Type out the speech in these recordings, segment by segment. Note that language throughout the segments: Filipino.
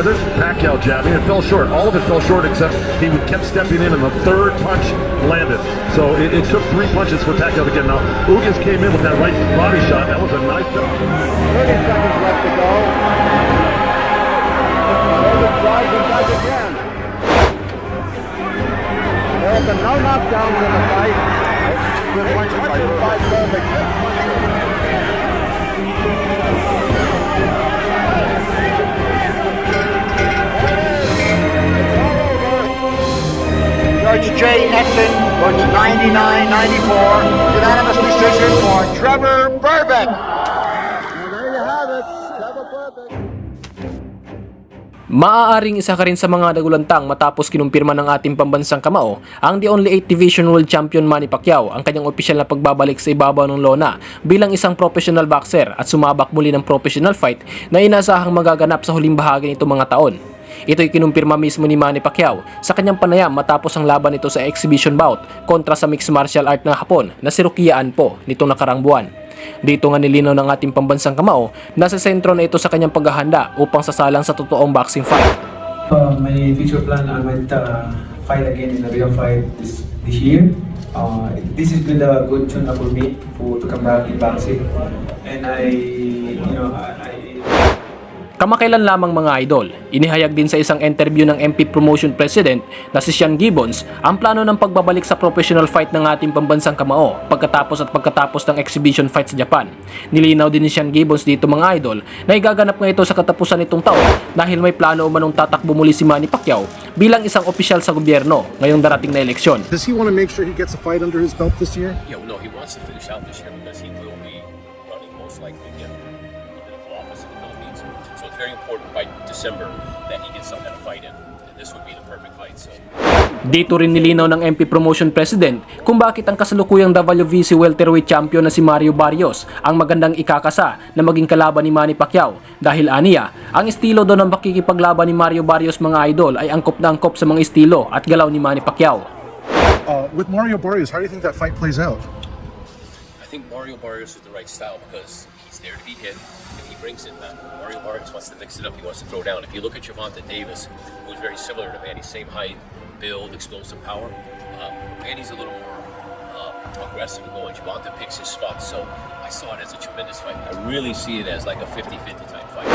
there's Pacquiao jabbing. It fell short. All of it fell short except he kept stepping in and the third punch landed. So it took 3 punches for Pacquiao to get him out. Ugas came in with that right body shot. That was a nice... 30 seconds left to go. Ugas drives and does again. There's a no knockdown in the fight. Good punches by Berbick. George J. Nixon votes 99-94. Unanimous decision for Trevor Berbick. Well, there you have it, Trevor Berbick. Maaaring isa ka rin sa mga nagulantang matapos kinumpirma ng ating pambansang kamao ang the only 8 Division World Champion Manny Pacquiao ang kanyang opisyal na pagbabalik sa ibabaw ng lona bilang isang professional boxer at sumabak muli ng professional fight na inaasahang magaganap sa huling bahagi nitong mga taon. Ito'y kinumpirma mismo ni Manny Pacquiao sa kanyang panayam matapos ang laban nito sa exhibition bout kontra sa mixed martial art ng Hapon na si Rukia Anpo nitong nakarang buwan. Dito nga nilinaw ng ating pambansang kamao na sa sentro na ito sa kanyang paghahanda upang sasalang sa totoong boxing fight. My future plan, I might fight again in a real fight this year. This has been a good tune for me to come back in boxing, and Kamakailan lamang mga idol, inihayag din sa isang interview ng MP Promotion President na si Sean Gibbons ang plano ng pagbabalik sa professional fight ng ating pambansang kamao pagkatapos ng exhibition fight sa Japan. Nilinaw din ni Sean Gibbons dito mga idol na igaganap nga ito sa katapusan nitong taon dahil may plano umanong tatakbo muli si Manny Pacquiao bilang isang opisyal sa gobyerno ngayong darating na eleksyon. Does he want to make sure he gets a fight under his belt this year? Yeah, well, no, he wants to finish out this year because he will be running most likely again for political office in the Philippines. So it's very important by December that he gets some kind of fight in. And this would be the perfect fight. So. Dito rin nilinaw ng MP Promotion President kung bakit ang kasalukuyang WBC welterweight champion na si Mario Barrios ang magandang ikakasa na maging kalaban ni Manny Pacquiao dahil aniya, ang estilo doon ng pakikipaglaban ni Mario Barrios mga idol ay angkop na angkop sa mga estilo at galaw ni Manny Pacquiao. With Mario Barrios, how do you think that fight plays out? I think Mario Barrios is the right style because he's there to be hit and he brings it. Mario Barrios wants to mix it up, he wants to throw down. If you look at Gervonta Davis, who's very similar to Manny, same height, build, explosive power, Manny's a little more aggressive and going. Gervonta picks his spots, so I saw it as a tremendous fight. I really see it as like a 50-50 type fight.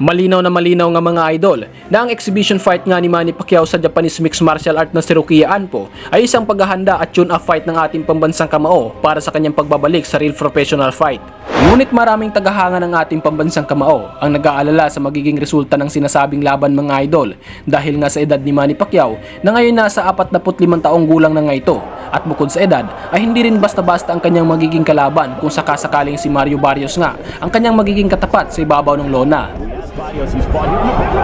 Malinaw na malinaw nga mga idol na ang exhibition fight nga ni Manny Pacquiao sa Japanese mixed martial art na si Rukia Anpo ay isang paghahanda at tune-up fight ng ating pambansang kamao para sa kanyang pagbabalik sa real professional fight. Ngunit maraming tagahanga ng ating pambansang kamao ang nag-aalala sa magiging resulta ng sinasabing laban mga idol dahil nga sa edad ni Manny Pacquiao na ngayon nasa 45 taong gulang na nga ito at bukod sa edad ay hindi rin basta-basta ang kanyang magiging kalaban kung sakasakaling si Mario Barrios nga ang kanyang magiging katapat sa ibabaw ng lona. Barrios, he's fought here in the back.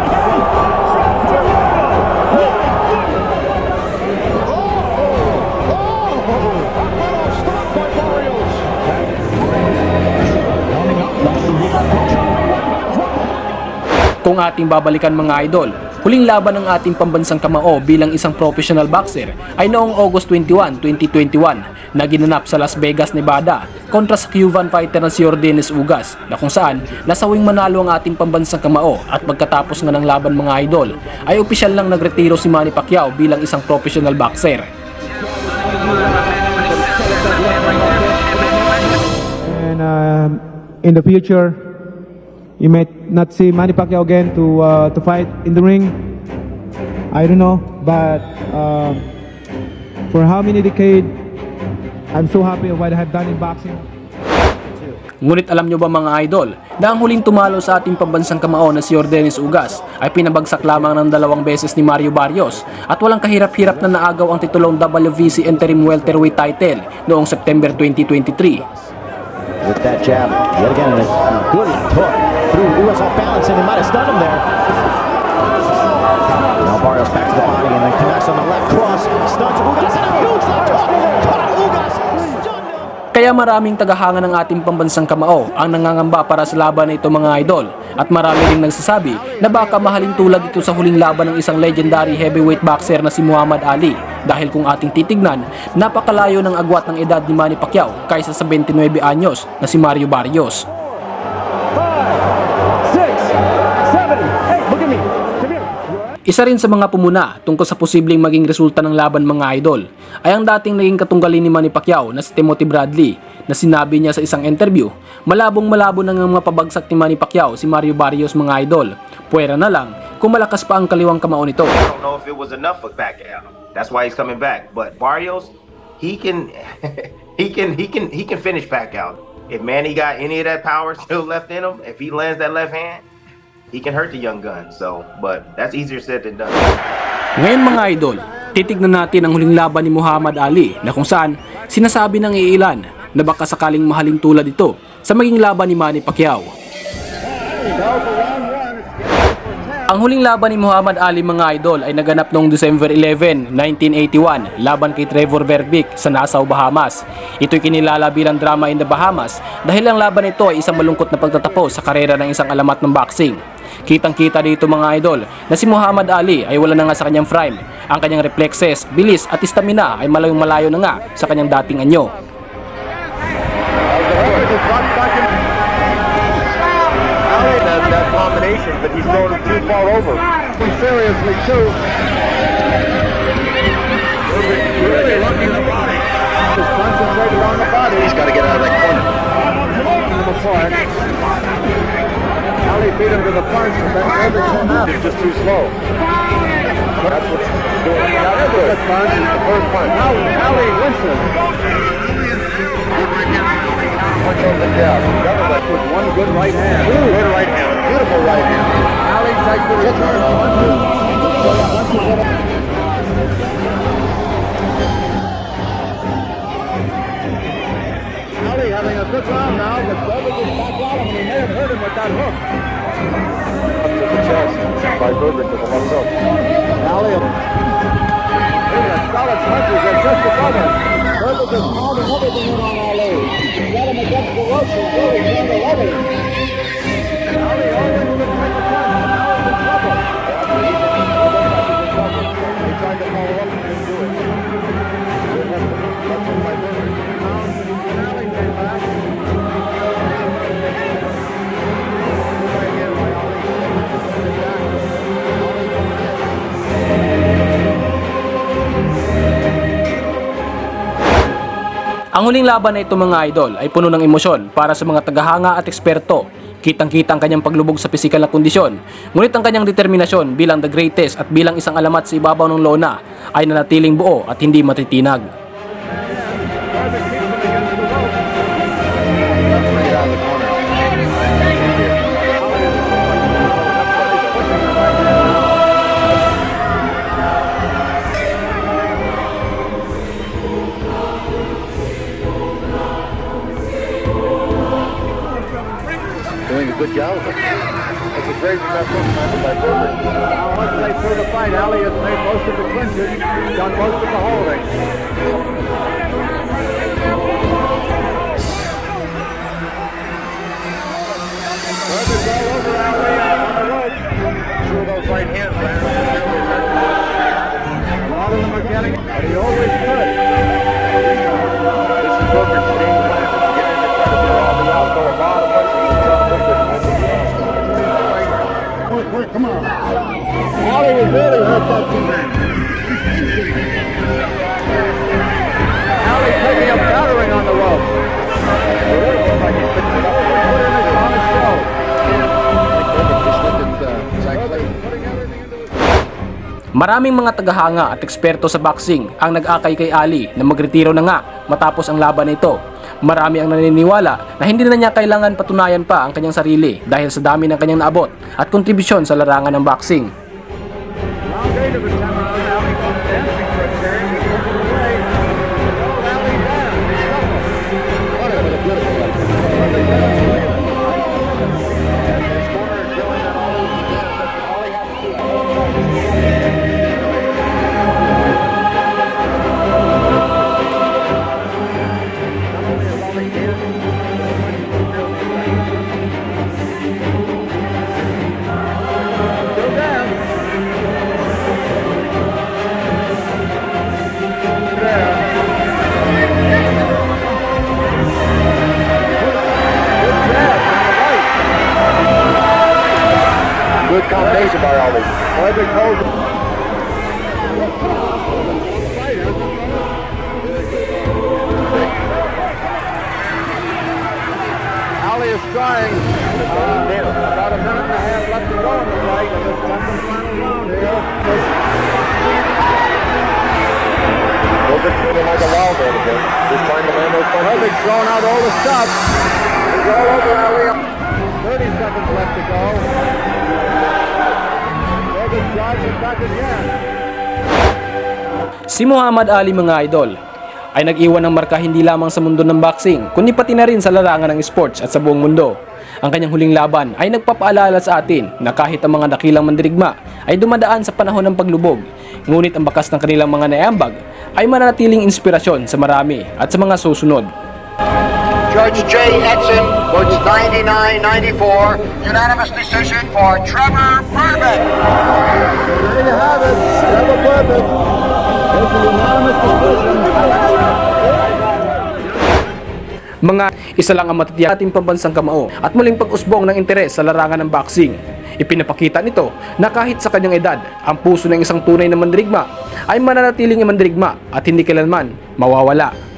Kung ating babalikan mga idol, huling laban ng ating pambansang kamao bilang isang professional boxer ay noong August 21, 2021 na ginanap sa Las Vegas, Nevada kontra sa Cuban fighter na si Yordenis Ugas na kung saan nasawing manalo ang ating pambansang kamao at pagkatapos nga ng laban mga idol ay opisyal lang nagretiro si Manny Pacquiao bilang isang professional boxer. And in the future, you might not see Manny Pacquiao again to fight in the ring. I don't know, but for how many decades, I'm so happy of what I have done in boxing. Ngunit alam nyo ba mga idol na ang huling tumalo sa ating pambansang kamao na si Yordenis Ugas ay pinabagsak lamang ng 2 beses ni Mario Barrios at walang kahirap-hirap na naagaw ang titulong WBC Interim Welterweight title noong September 2023. With that jab, yet again, a good hook through Ugas off balance, and he might have stunned him there. Now Barrios back to the body and then connects on the left cross, stuns Ugas, and a huge left hook! Caught Ugas! Kaya maraming tagahanga ng ating pambansang kamao ang nangangamba para sa laban na ito mga idol at marami ring nagsasabi na baka mahalin tulad ito sa huling laban ng isang legendary heavyweight boxer na si Muhammad Ali dahil kung ating titignan, napakalayo ng agwat ng edad ni Manny Pacquiao kaysa sa 29 anyos na si Mario Barrios. 5, 6, 7, 8, look at me, come here. Isa rin sa mga pumuna tungkol sa posibleng maging resulta ng laban mga idol ay ang dating naging katunggali ni Manny Pacquiao na si Timothy Bradley na sinabi niya sa isang interview, malabong-malabo na ng mga pabagsak ni Manny Pacquiao si Mario Barrios mga idol. Puwera na lang kung malakas pa ang kaliwang kamao nito. I don't know if it was enough for Pacquiao. That's why he's coming back. But Barrios, he can finish Pacquiao. If Manny got any of that power still left in him, if he lands that left hand, he can hurt the young gun. So, but that's easier said than done. Ngayon mga idol, titignan natin ang huling laban ni Muhammad Ali na kung saan sinasabi ng iilan na baka sakaling mahalin tulad ito sa maging laban ni Manny Pacquiao. Ang huling laban ni Muhammad Ali mga idol ay naganap noong December 11, 1981 laban kay Trevor Berbick sa Nassau, Bahamas. Ito'y kinilala bilang drama in the Bahamas dahil ang laban ito ay isang malungkot na pagtatapos sa karera ng isang alamat ng boxing. Kitang-kita dito mga idol na si Muhammad Ali ay wala na nga sa kanyang prime. Ang kanyang reflexes, bilis at stamina ay malayong-malayo na nga sa kanyang dating anyo. That combination, but he's going too far over. Seriously, too. Really lucky in the body. Just concentrated on the body. He's got to get out of that corner. Apart. Ali beat him to the punch, and then Herbert came out. He's just too slow. That's what's doing. That was a good punch. The first punch. Now Ali Winston. Punch over the jab. With one good right hand. Good right hand. Beautiful right hand. Ali takes the return. Ali having a good round now, but Berbick is back out him, and he may have hurt him with that hook. Up to the chest by Berbick to the left hook. Ali. Solid punches are just above him. Berbick is pounding everything in on Ali. Got him against the ropes and really trying to level him. Ali always looks like a punch. Now he's in trouble. He tried to follow up and didn't do it. That's what my Berbick came out. And Ali came back. Again by Ali. Ang huling laban na ito mga idol ay puno ng emosyon para sa mga tagahanga at eksperto. Kitang-kita ang kanyang paglubog sa pisikal na kondisyon, ngunit ang kanyang determinasyon bilang the greatest at bilang isang alamat sa ibabaw ng lona ay nanatiling buo at hindi matitinag. Doing a good job of it. It's a great method by Berbick. Now, once they through the fight, Ali has made most of the clinches, done most of the holding. Berbick all over Ali on the rope. Sure those right hands, man. A lot of them are getting it, but he always could. This is Berbick's game plan. Get in and try to do all the out, go a lot of punches. Quick, come on. Ali was really hurt that time. Ali taking him battering on the rope. It looks like he's picking it up. Put in his honest show. Just looked at Zach Clayton. Maraming mga tagahanga at eksperto sa boxing ang nag-akay kay Ali na magretiro na nga matapos ang laban na ito. Marami ang naniniwala na hindi na niya kailangan patunayan pa ang kanyang sarili dahil sa dami ng kanyang naabot at kontribusyon sa larangan ng boxing. Good combination by Ali. Ali is trying. About a minute and a half left to go in the fight in this second final round here. Looking like a wild man again. Just trying to land those punches. Herbig's thrown out all the stops. He's all over Ali. 30 seconds left to go. Herbig drives it back again. Si Muhammad Ali, mga idol, ay nag-iwan ng marka hindi lamang sa mundo ng boxing, kundi pati na rin sa larangan ng sports at sa buong mundo. Ang kanyang huling laban ay nagpapaalala sa atin na kahit ang mga dakilang mandirigma ay dumadaan sa panahon ng paglubog, ngunit ang bakas ng kanilang mga naiambag ay mananatiling inspirasyon sa marami at sa mga susunod. Judge Jay Edson votes 99-94. Unanimous decision for Trevor Berbick. There you have it. Trevor Berbick. It's a unanimous decision. Mga isa lang ang matitiyak ating pambansang kamao at muling pag-usbong ng interes sa larangan ng boxing. Ipinapakita nito na kahit sa kanyang edad, ang puso ng isang tunay na mandirigma ay mananatiling mandirigma at hindi kailanman mawawala.